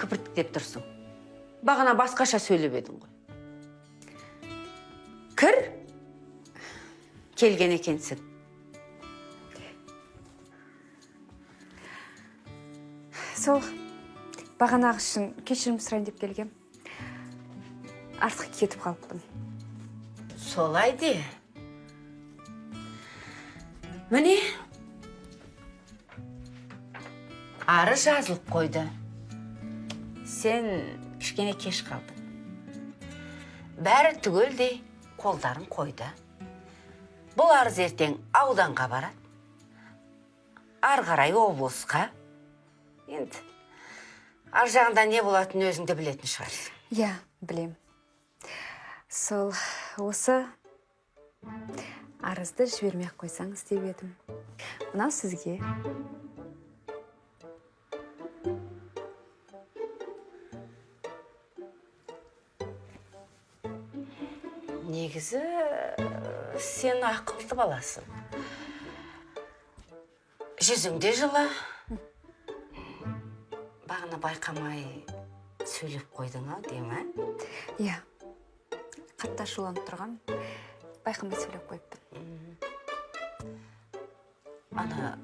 кібіртіктеп тұрсың? Бағана басқаша сөйлеп едің ғой. Кір, келген екенсің. Сол, бағанағы үшін кешірім сұрайын деп келгем. Артық кетіп қалыппын. Солай де. Міне, ары жазылып қойды. Сен кішкене кеш қалдың. Бәрі түгелдей қолдарын қойды. Бұл арыз ертең ауданға барады. Ары қарай облысқа. Енді, ар жағында не болатынын өзіңді білетін шығарсың. Иә, білем. Сол, осы арызды жібермей қойсаңыз деп едім. Мынау сізге. Негізі, сен ақылды баласың. Жүзіңде жылы. Бағына байқамай сөйлеп қойдың ау, деме? Иә, қатты ашуланып тұрған, байқамай сөйлеп қойыппын. Ана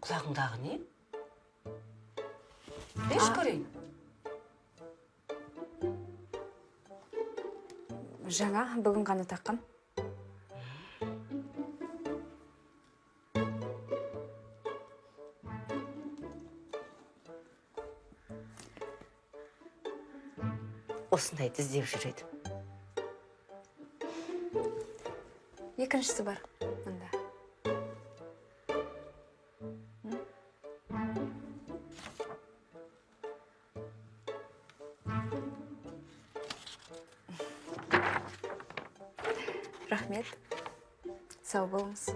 құлағыңдағы не? Беш көрейін. Жаңа, бүгін ғана таққан. Осындайды іздеп жүреді. Екіншісі бар, мұнда. Рахмет. Сау болыңыз.